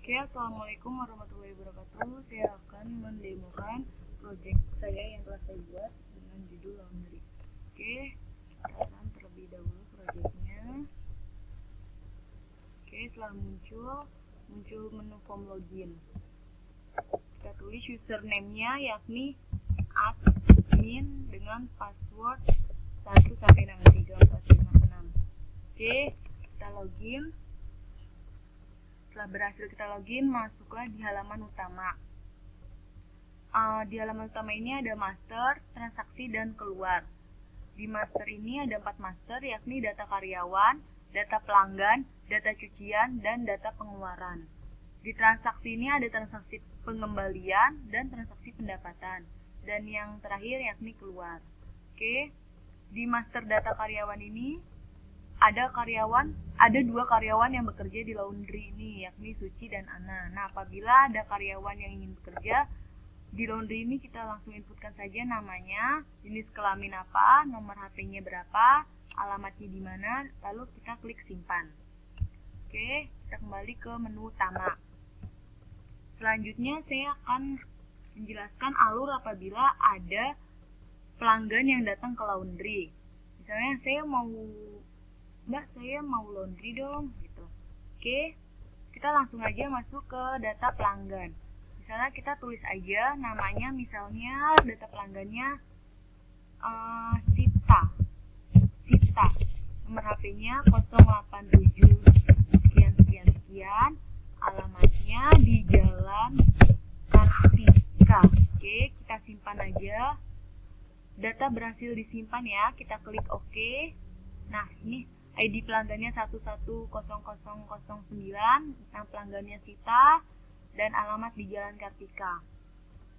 Oke, assalamualaikum warahmatullahi wabarakatuh. Saya akan mendemokan project saya yang telah saya buat dengan judul laundry. Oke, kita akan terlebih dahulu projectnya. Oke, setelah muncul menu form login. Kita tulis username-nya yakni admin dengan password 1 sampai dengan 3, 4, 5, 6. Oke, kita login. Setelah berhasil kita login, masuklah di halaman utama. Di halaman utama ini ada master, transaksi, dan keluar. Di master ini ada 4 master, yakni data karyawan, data pelanggan, data cucian, dan data pengeluaran. Di transaksi ini ada transaksi pengembalian dan transaksi pendapatan. Dan yang terakhir yakni keluar. Oke, di master data karyawan ini ada 2 karyawan yang bekerja di laundry ini, yakni Suci dan Ana. Nah, apabila ada karyawan yang ingin bekerja di laundry ini, kita langsung inputkan saja namanya, jenis kelamin apa, nomor HP-nya berapa, alamatnya di mana, lalu kita klik simpan. Oke, kita kembali ke menu utama. Selanjutnya saya akan menjelaskan alur apabila ada pelanggan yang datang ke laundry. Misalnya Mbak, saya mau laundry dong, gitu. Oke, kita langsung aja masuk ke data pelanggan. Misalnya kita tulis aja namanya, misalnya data pelanggannya Sita. Nomor HP-nya 087 sekian, alamatnya di Jalan Kartika. Oke, kita simpan aja. Data berhasil disimpan ya, kita klik OK. Nah, ini ID pelanggannya 110009, nama pelanggannya Sita, dan alamat di Jalan Kartika.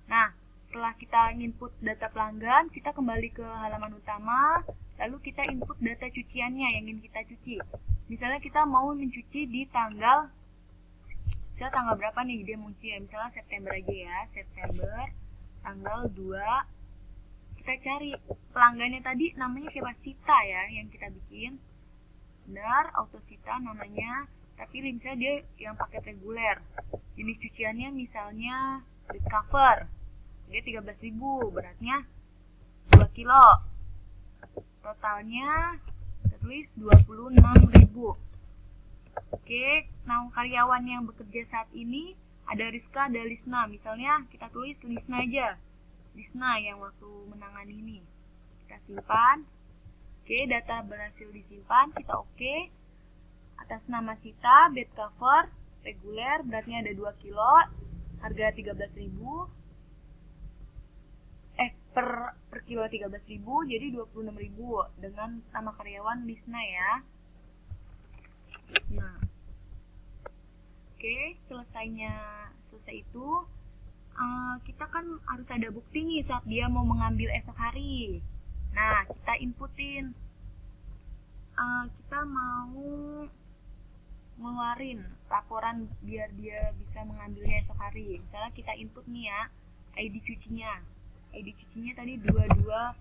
Nah, setelah kita input data pelanggan, kita kembali ke halaman utama, lalu kita input data cuciannya yang ingin kita cuci. Misalnya kita mau mencuci di tanggal berapa nih dia muncul ya, misalnya September aja ya, September tanggal 2. Kita cari pelanggannya tadi namanya siapa, Sita ya, yang kita bikin. Benar, auto Sita namanya, tapi misalnya dia yang paket reguler. Jenis cuciannya misalnya bed cover, dia 13.000, beratnya 2 kilo. Totalnya kita tulis 26.000. Oke, nama karyawan yang bekerja saat ini ada Rizka, ada Lisna. Misalnya kita tulis Lisna aja, Lisna yang waktu menangani ini. Kita simpan. Oke, data berhasil disimpan, kita OK. Atas nama Sita, bed cover, reguler, beratnya ada 2 kilo, harga 13.000. Per kilo 13.000, jadi 26.000 dengan nama karyawan Lisna ya. Nah, oke, selesai itu, kita kan harus ada bukti nih saat dia mau mengambil esok hari. Nah, kita inputin, kita mau ngeluarin laporan biar dia bisa mengambilnya esok hari. Misalnya kita input nih ya, ID cucinya tadi 220007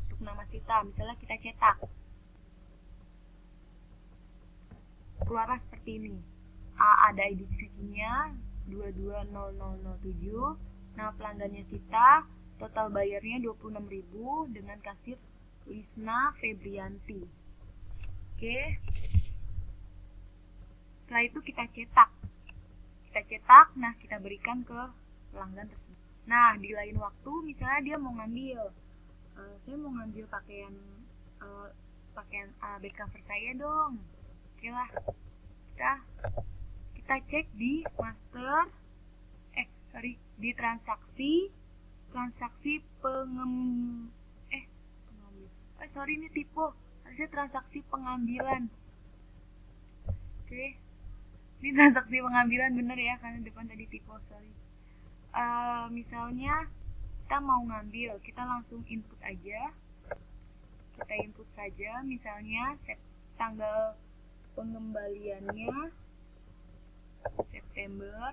untuk nama Sita. Misalnya kita cetak, keluarlah seperti ini. Ada ID cucinya 220007, nama pelanggannya Sita, total bayarnya 26.000 dengan kasir Lisna Febrianti. Oke. Setelah itu kita cetak. Nah kita berikan ke pelanggan tersebut. Nah, di lain waktu misalnya dia mau ngambil, saya mau ngambil pakaian bed cover saya dong. Oke lah, kita cek di master, di transaksi ini tipe, harusnya transaksi pengambilan. Oke, ini transaksi pengambilan bener ya, karena depan tadi tipe, sorry. Misalnya kita mau ngambil, kita langsung input aja. Kita input saja, misalnya tanggal pengembaliannya September,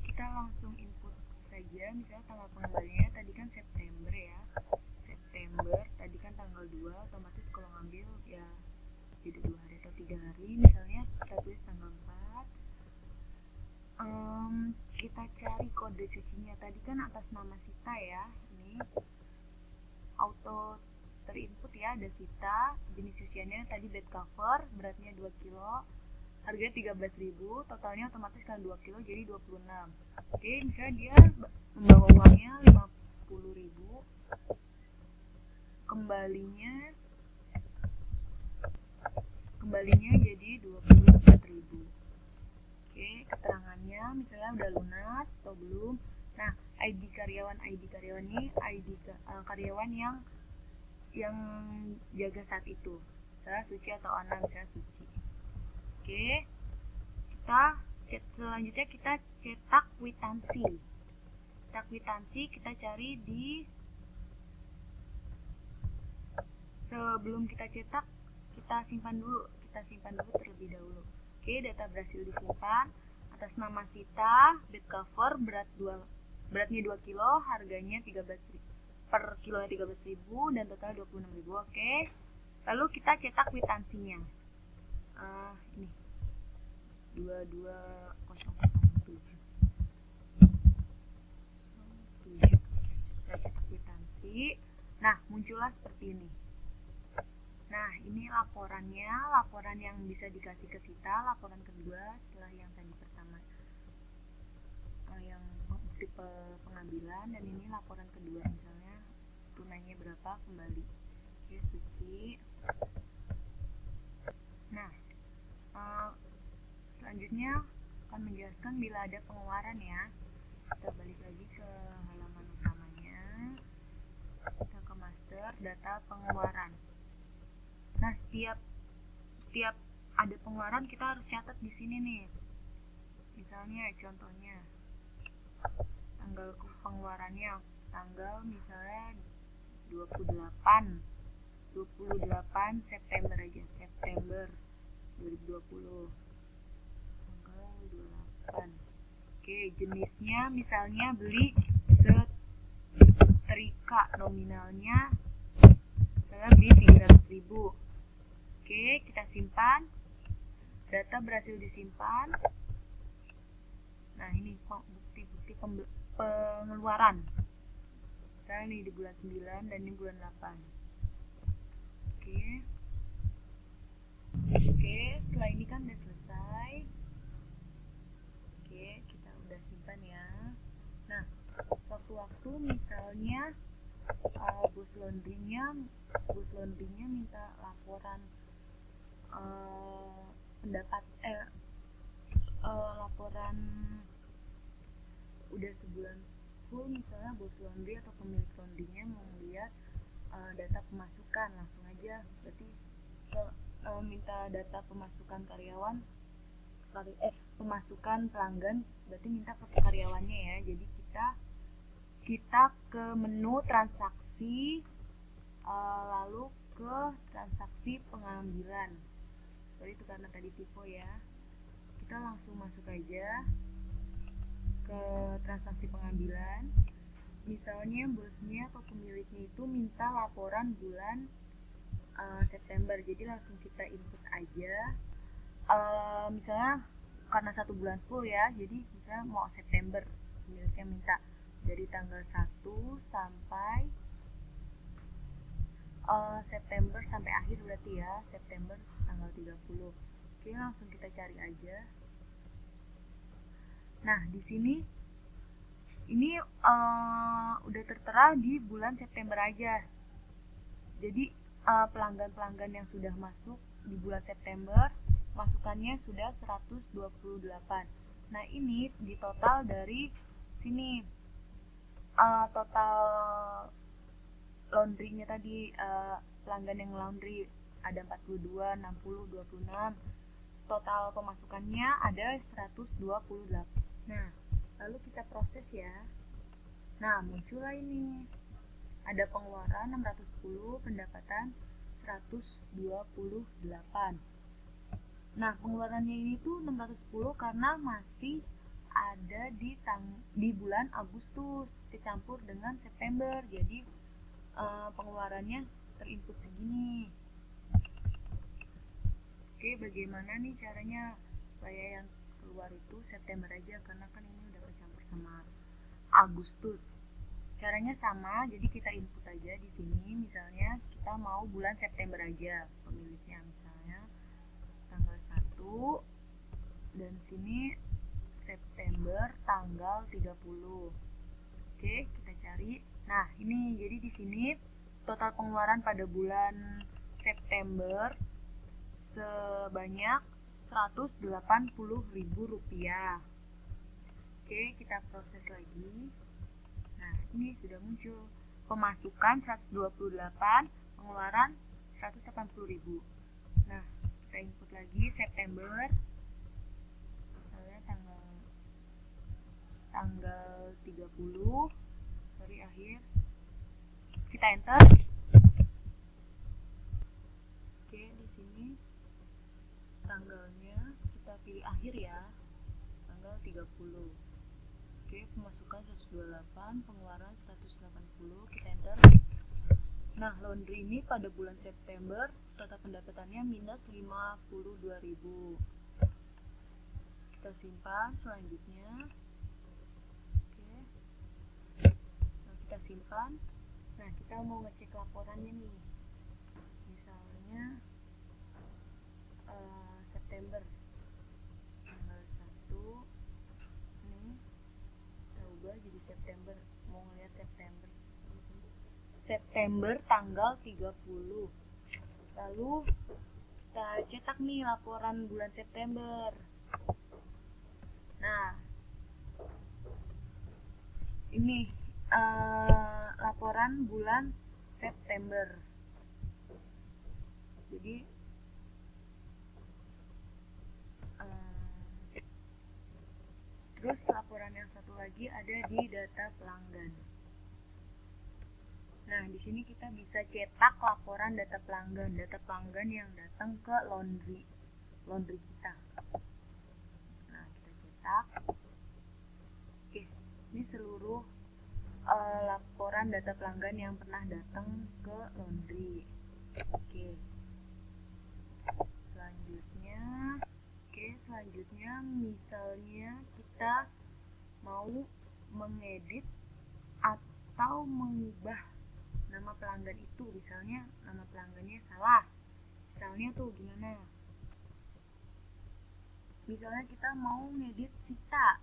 kita langsung input saja, misalnya tanggal pengembaliannya tadi kan September ya, tadi kan tanggal 2, otomatis kalau ngambil ya jadi 2 hari atau 3 hari misalnya. tadi kan atas nama Sita ya, ini auto terinput ya, ada Sita, jenis usianya tadi bed cover, beratnya 2 kilo, harganya 13.000, totalnya otomatis kan 2 kilo jadi 26. Oke, misalnya dia membawa uangnya 50.000, kembalinya jadi 24.000. Oke, keterangannya misalnya udah lunas atau belum. Nah, ID karyawan ini karyawan yang jaga saat itu, misalnya Suci atau Ana, misalnya Suci. Oke, selanjutnya kita cetak kwitansi. Kita cari di, sebelum kita cetak kita simpan dulu terlebih dahulu. Oke, data berhasil disimpan atas nama Sita, bed cover, beratnya 2 kilo, harganya 13.000 per kilonya 13.000 dan total 26.000. Oke, lalu kita cetak kwitansinya. Ini 22007. Kita cetak kwitansi. Nah, muncullah seperti ini. Nah, ini laporan yang bisa dikasih ke Sita, laporan kedua setelah yang tadi pertama, yang bukti pengambilan, dan ini laporan kedua, misalnya tunainya berapa, kembali. Oke, Suci. Nah, selanjutnya akan menjelaskan bila ada pengeluaran ya. Kita balik lagi ke halaman utamanya, kita ke master data pengeluaran. Nah, setiap ada pengeluaran kita harus catat di sini nih. Misalnya contohnya tanggal pengeluarannya, tanggal misalnya 28 September aja, September 2020, tanggal 28. Oke, jenisnya misalnya beli setrika, nominalnya misalnya beli 300.000. Oke, kita simpan, data berhasil disimpan. Nah, ini bukti pengeluaran, misalnya nih di bulan 9 dan ini bulan 8. Oke, setelah ini kan udah selesai. Oke, kita udah simpan ya. Nah, waktu-waktu misalnya bos laundrynya minta laporan laporan udah sebulan full, misalnya bos laundry atau pemilik laundrynya mau lihat data pemasukan, langsung aja berarti minta data pemasukan karyawan, pemasukan pelanggan, berarti minta ke karyawannya ya. Jadi kita ke menu transaksi, lalu ke transaksi pengambilan. Sorry, itu karena tadi typo ya. Kita langsung masuk aja ke transaksi pengambilan. Misalnya bosnya atau pemiliknya itu minta laporan bulan September, jadi langsung kita input aja. Misalnya karena 1 bulan full ya, jadi misalnya mau September, pemiliknya minta dari tanggal 1 sampai September sampai akhir, berarti ya September tanggal 30. Oke, langsung kita cari aja. Nah, di sini ini udah tertera di bulan September aja. Jadi pelanggan-pelanggan yang sudah masuk di bulan September, masukannya sudah 128. Nah, ini di total dari sini, total laundrynya tadi, pelanggan yang laundry ada 42, 60, 26. Total pemasukannya ada 128. Nah, lalu kita proses ya. Nah, muncullah ini. Ada pengeluaran 610, pendapatan 128. Nah, pengeluarannya ini tuh 610 karena masih ada di bulan Agustus dicampur dengan September. Jadi pengeluarannya terinput segini. Oke, bagaimana nih caranya supaya yang keluar itu September aja, karena kan ini udah kecampur sama Agustus. Caranya sama, jadi kita input aja di sini. Misalnya kita mau bulan September aja, pemiliknya misalnya tanggal 1 dan sini September tanggal 30. Oke, kita cari. Nah, ini jadi di sini total pengeluaran pada bulan September sebanyak Rp180.000. Oke, kita proses lagi. Nah, ini sudah muncul. Pemasukan 128, pengeluaran 180.000. Nah, kita input lagi September. Misalnya tanggal 30, sorry akhir. Kita enter. Oke, di sini tanggalnya kita pilih akhir ya. Tanggal 30. Oke, pemasukan 128, pengeluaran 180, kita enter. Nah, laundry ini pada bulan September total pendapatannya minus 52.000. Kita simpan selanjutnya. Oke. Nah, kita simpan. Nah, kita mau ngecek laporannya nih. Misalnya September tanggal 1 nih kita ubah jadi September, mau ngeliat September tanggal 30. Lalu kita cetak nih laporan bulan September. Nah, ini laporan bulan September. Jadi terus laporan yang satu lagi ada di data pelanggan. Nah, di sini kita bisa cetak laporan data pelanggan yang datang ke laundry kita. Nah, kita cetak. Oke, ini seluruh laporan data pelanggan yang pernah datang ke laundry. Oke. Selanjutnya misalnya kita mau mengedit atau mengubah nama pelanggan itu. Misalnya nama pelanggannya salah. Misalnya tuh gimana? Misalnya kita mau ngedit Sita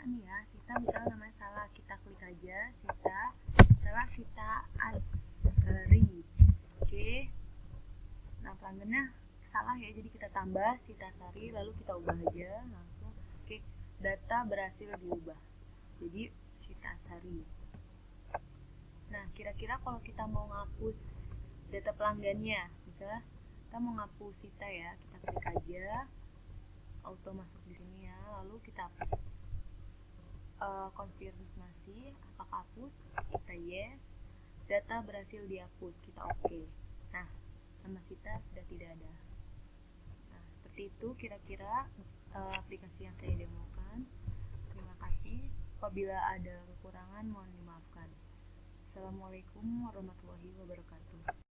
nih ya. Sita misalnya namanya salah, kita klik aja Sita, salah Sita Asri. Oke. Nah, pelanggannya salah ya, jadi kita tambah Sita Sari, lalu kita ubah aja langsung. Oke, data berhasil diubah jadi Sita Sari. Nah, kira-kira kalau kita mau ngapus data pelanggannya, misalnya kita mau ngapus Sita ya, kita klik aja auto masuk di sini ya, lalu kita hapus. Konfirmasi apakah hapus, kita yes, data berhasil dihapus, kita oke. Nah, nama Sita sudah tidak ada. Nah, seperti itu kira-kira aplikasi yang saya demokan. Terima kasih. Apabila ada kekurangan mohon dimaafkan. Assalamualaikum warahmatullahi wabarakatuh.